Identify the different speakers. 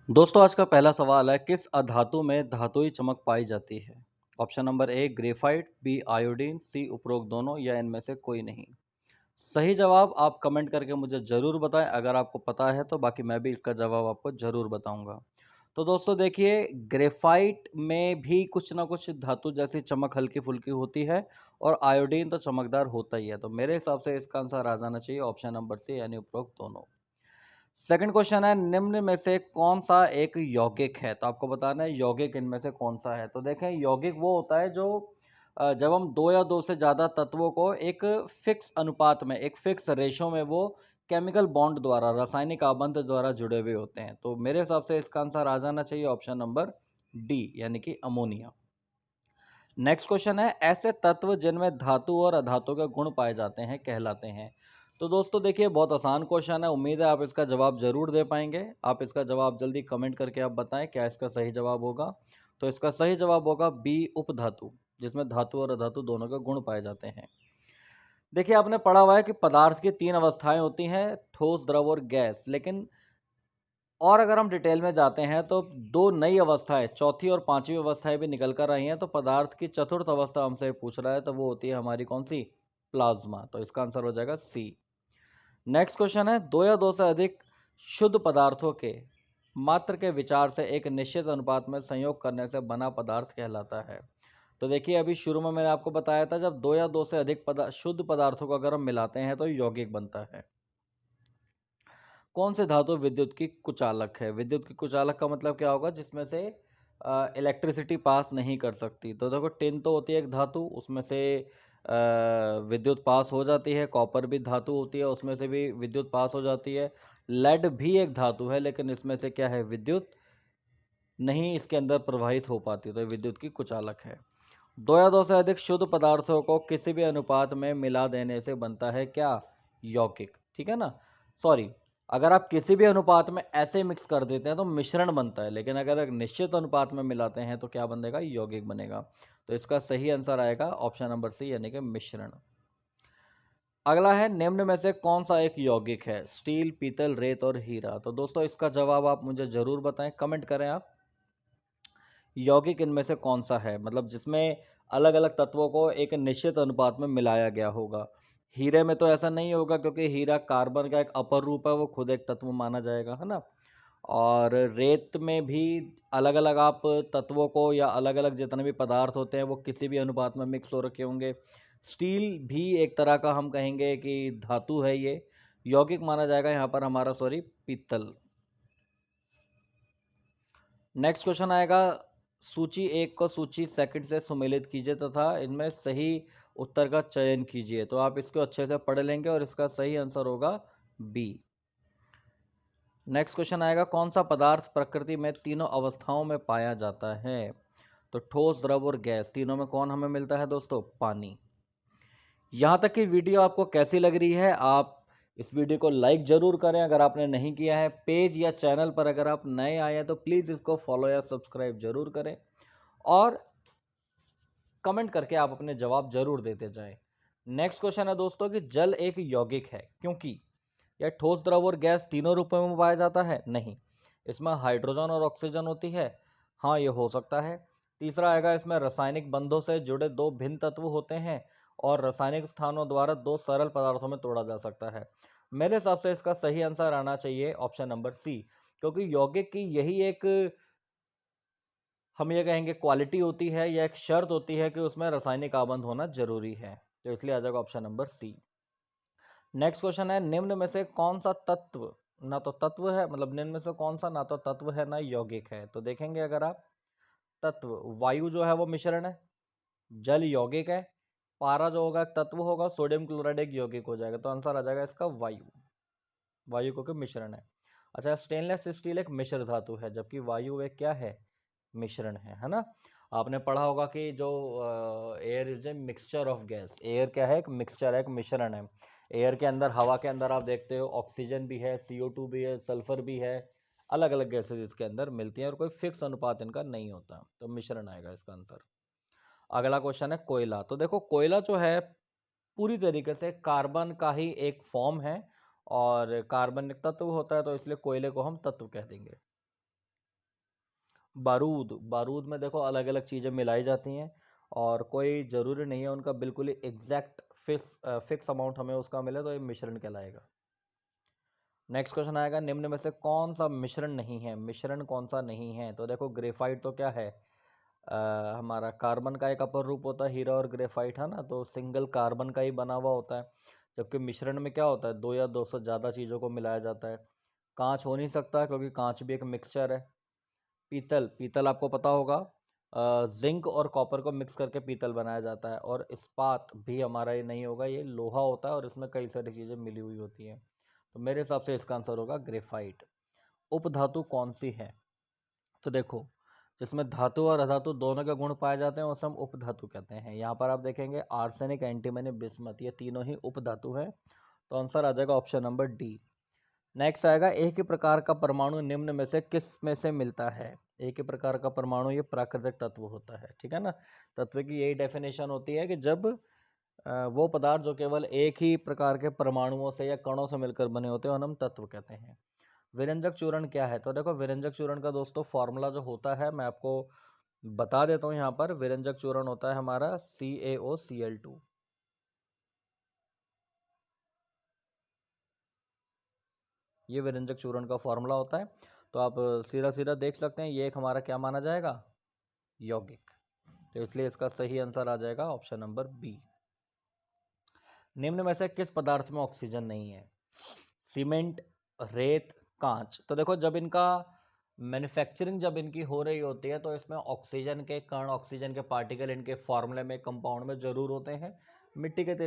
Speaker 1: दोस्तों आज का पहला सवाल है, किस अधातु में धातुई चमक पाई जाती है? Option number A graphite, B iodine, C उपरोक्त दोनों या इनमें से कोई नहीं। सही जवाब आप कमेंट करके मुझे ज़रूर बताएं। अगर आपको पता है तो बाकी मैं भी इसका जवाब आपको ज़रूर बताऊंगा। तो दोस्तों देखिए, ग्रेफाइट में भी कुछ ना कुछ धातु जैसी चमक हल्की फुल्की होती है और आयोडीन तो चमकदार होता ही है। तो मेरे हिसाब से इसका आंसर आ जाना चाहिए ऑप्शन नंबर सी यानी उपरोक्त दोनों। सेकंड क्वेश्चन है, निम्न में से कौन सा एक यौगिक है? तो आपको बताना है यौगिक इनमें से कौन सा है। तो देखें, यौगिक वो होता है जो जब हम दो या दो से ज़्यादा तत्वों को एक फिक्स अनुपात में, एक फिक्स रेशो में वो केमिकल बॉन्ड द्वारा, रासायनिक आबंध द्वारा जुड़े हुए होते हैं। तो मेरे हिसाब से इसका आंसर आ जाना चाहिए ऑप्शन नंबर डी यानी कि अमोनिया। नेक्स्ट क्वेश्चन है, ऐसे तत्व जिनमें धातु और अधातु के गुण पाए जाते हैं कहलाते हैं। तो दोस्तों देखिए, बहुत आसान क्वेश्चन है। उम्मीद है आप इसका जवाब जरूर दे पाएंगे। आप इसका जवाब जल्दी कमेंट करके आप बताएं क्या इसका सही जवाब होगा। तो इसका सही जवाब होगा बी उपधातु, जिसमें धातु और अधातु दोनों के गुण पाए जाते हैं। देखिए, आपने पढ़ा हुआ है कि पदार्थ की तीन अवस्थाएं होती हैं, ठोस, द्रव और गैस। लेकिन और अगर हम डिटेल में जाते हैं तो दो नई अवस्थाएं, चौथी और पांचवी अवस्थाएं भी निकल कर आई हैं। तो पदार्थ की चतुर्थ अवस्था हमसे पूछ रहा है, तो वो होती है हमारी कौन सी? प्लाज्मा। तो इसका आंसर हो जाएगा सी। नेक्स्ट क्वेश्चन है, दो या दो से अधिक शुद्ध पदार्थों के मात्र के विचार से एक निश्चित अनुपात में संयोग करने से बना पदार्थ कहलाता है। तो देखिए, अभी शुरू में मैंने आपको बताया था, जब दो या दो से अधिक शुद्ध पदार्थों को अगर हम मिलाते हैं तो यौगिक बनता है। कौन से धातु विद्युत की कुचालक है? विद्युत की कुचालक का मतलब क्या होगा? जिसमें से इलेक्ट्रिसिटी पास नहीं कर सकती। तो देखो, टिन तो होती है एक धातु, उसमें से विद्युत पास हो जाती है। कॉपर भी धातु होती है, उसमें से भी विद्युत पास हो जाती है। लेड भी एक धातु है, लेकिन इसमें से क्या है? विद्युत नहीं इसके अंदर प्रवाहित हो पाती। तो ये विद्युत की कुचालक है। दो या दो से अधिक शुद्ध पदार्थों को किसी भी अनुपात में मिला देने से बनता है क्या? यौगिक। ठीक है ना? सॉरी, अगर आप किसी भी अनुपात में ऐसे मिक्स कर देते हैं तो मिश्रण बनता है, लेकिन अगर एक निश्चित अनुपात में मिलाते हैं तो क्या बनेगा? यौगिक बनेगा। तो इसका सही आंसर आएगा ऑप्शन नंबर सी यानी कि मिश्रण। अगला है, निम्न में से कौन सा एक यौगिक है? स्टील, पीतल, रेत और हीरा। तो दोस्तों इसका जवाब आप मुझे जरूर बताएं, कमेंट करें आप। यौगिक इनमें से कौन सा है, मतलब जिसमें अलग अलग तत्वों को एक निश्चित अनुपात में मिलाया गया होगा। हीरे में तो ऐसा नहीं होगा, क्योंकि हीरा कार्बन का एक अपर रूप है, वो खुद एक तत्व माना जाएगा, है ना। और रेत में भी अलग अलग आप तत्वों को, या अलग अलग जितने भी पदार्थ होते हैं वो किसी भी अनुपात में मिक्स हो रखे होंगे। स्टील भी एक तरह का हम कहेंगे कि धातु है, ये यौगिक माना जाएगा यहाँ पर हमारा, सॉरी, पीतल। नेक्स्ट क्वेश्चन आएगा, सूची एक को सूची सेकंड से सुमेलित कीजिए तथा इनमें सही उत्तर का चयन कीजिए। तो आप इसको अच्छे से पढ़ लेंगे और इसका सही आंसर होगा बी। नेक्स्ट क्वेश्चन आएगा, कौन सा पदार्थ प्रकृति में तीनों अवस्थाओं में पाया जाता है? तो ठोस, द्रव और गैस, तीनों में कौन हमें मिलता है दोस्तों? पानी। यहाँ तक की वीडियो आपको कैसी लग रही है? आप इस वीडियो को लाइक ज़रूर करें अगर आपने नहीं किया है। पेज या चैनल पर अगर आप नए आए हैं तो प्लीज़ इसको फॉलो या सब्सक्राइब ज़रूर करें, और कमेंट करके आप अपने जवाब ज़रूर देते जाएं। नेक्स्ट क्वेश्चन है दोस्तों कि जल एक यौगिक है क्योंकि यह ठोस, द्रव और गैस तीनों रूपों में पाया जाता है? नहीं। इसमें हाइड्रोजन और ऑक्सीजन होती है? हाँ, ये हो सकता है। तीसरा आएगा, इसमें रासायनिक बंधों से जुड़े दो भिन्न तत्व होते हैं और रासायनिक स्थानों द्वारा दो सरल पदार्थों में तोड़ा जा सकता है। मेरे हिसाब से इसका सही आंसर आना चाहिए ऑप्शन नंबर सी, क्योंकि यौगिक की यही एक, हम ये कहेंगे, क्वालिटी होती है या एक शर्त होती है कि उसमें रासायनिक आबंध होना जरूरी है। तो इसलिए आ जाएगा option number C. Next question है, निम्न में से कौन सा तत्व ना तो तत्व है, मतलब निम्न में से कौन सा ना तो तत्व है ना यौगिक है? तो देखेंगे अगर आप, तत्व वायु जो है वो मिश्रण है, जल यौगिक है, पारा जो होगा एक तत्व होगा, सोडियम क्लोराइड एक यौगिक हो जाएगा। तो आंसर आ जाएगा इसका वायु। वायु को मिश्रण है। अच्छा, स्टेनलेस स्टील एक मिश्र धातु है, जबकि वायु एक क्या है? मिश्रण है ना। आपने पढ़ा होगा कि जो air is a mixture of gas. Air क्या है? एक मिक्सचर है, एक मिश्रण है। एयर के अंदर, हवा के अंदर आप देखते हो ऑक्सीजन भी है, CO2 भी है, सल्फर भी है, अलग अलग गैसेज इसके अंदर मिलती हैं और कोई फिक्स अनुपात इनका नहीं होता। तो मिश्रण आएगा इसका आंसर। अगला क्वेश्चन है कोयला। तो देखो, कोयला जो है पूरी तरीके से कार्बन का ही एक फॉर्म है, और कार्बन एक तत्व होता है, तो इसलिए कोयले को हम तत्व कह देंगे। बारूद में देखो अलग अलग चीज़ें मिलाई जाती हैं और कोई ज़रूरी नहीं है उनका बिल्कुल ही एग्जैक्ट फिक्स अमाउंट हमें उसका मिले, तो ये मिश्रण कहलाएगा। नेक्स्ट क्वेश्चन आएगा, निम्न में से कौन सा मिश्रण नहीं है, मिश्रण कौन सा नहीं है? तो देखो ग्रेफाइट तो क्या है, हमारा कार्बन का एक अपर रूप होता है हीरा और ग्रेफाइट, है ना, तो सिंगल कार्बन का ही बना हुआ होता है। जबकि मिश्रण में क्या होता है, दो या दो से ज़्यादा चीज़ों को मिलाया जाता है। कांच हो नहीं सकता क्योंकि कांच भी एक मिक्सचर है। पीतल, पीतल आपको पता होगा, जिंक और कॉपर को मिक्स करके पीतल बनाया जाता है। और इस्पात भी हमारा ये नहीं होगा, ये लोहा होता है और इसमें कई सारी चीज़ें मिली हुई होती हैं। तो मेरे हिसाब से इसका आंसर होगा ग्रेफाइट। उपधातु कौन सी है? तो देखो, जिसमें धातु और अधातु दोनों के गुण पाए जाते हैं उसे हम उपधातु कहते हैं। यहाँ पर आप देखेंगे आर्सेनिक, एंटीमनी, बिस्मथ, ये तीनों ही उपधातु हैं। तो आंसर आ जाएगा ऑप्शन नंबर डी। नेक्स्ट आएगा, एक ही प्रकार का परमाणु निम्न में से किस में से मिलता है? एक ही प्रकार का परमाणु ये प्राकृतिक तत्व होता है, ठीक है ना। तत्व की यही डेफिनेशन होती है कि जब वो पदार्थ जो केवल एक ही प्रकार के परमाणुओं से या कणों से मिलकर बने होते हैं उन्हें हम तत्व कहते हैं। विरंजक चूर्ण क्या है? तो देखो विरंजक चूर्ण का दोस्तों फॉर्मूला जो होता है मैं आपको बता देता हूँ। यहाँ पर विरंजक चूर्ण होता है हमारा CaOCl2। ये विरंजक चूर्ण का फॉर्मूला होता है। तो आप सीधा सीधा देख सकते हैं, ये एक हमारा क्या माना जाएगा, यौगिक। तो इसलिए इसका सही आंसर आ जाएगा ऑप्शन नंबर बी। निम्न में से किस पदार्थ में ऑक्सीजन नहीं है? सीमेंट, रेत, कांच। तो देखो जब इनका मैन्युफैक्चरिंग जब इनकी हो रही होती है तो इसमें ऑक्सीजन के कण, ऑक्सीजन के पार्टिकल इनके फॉर्मूले में, कंपाउंड में जरूर होते हैं। मिट्टी के तेल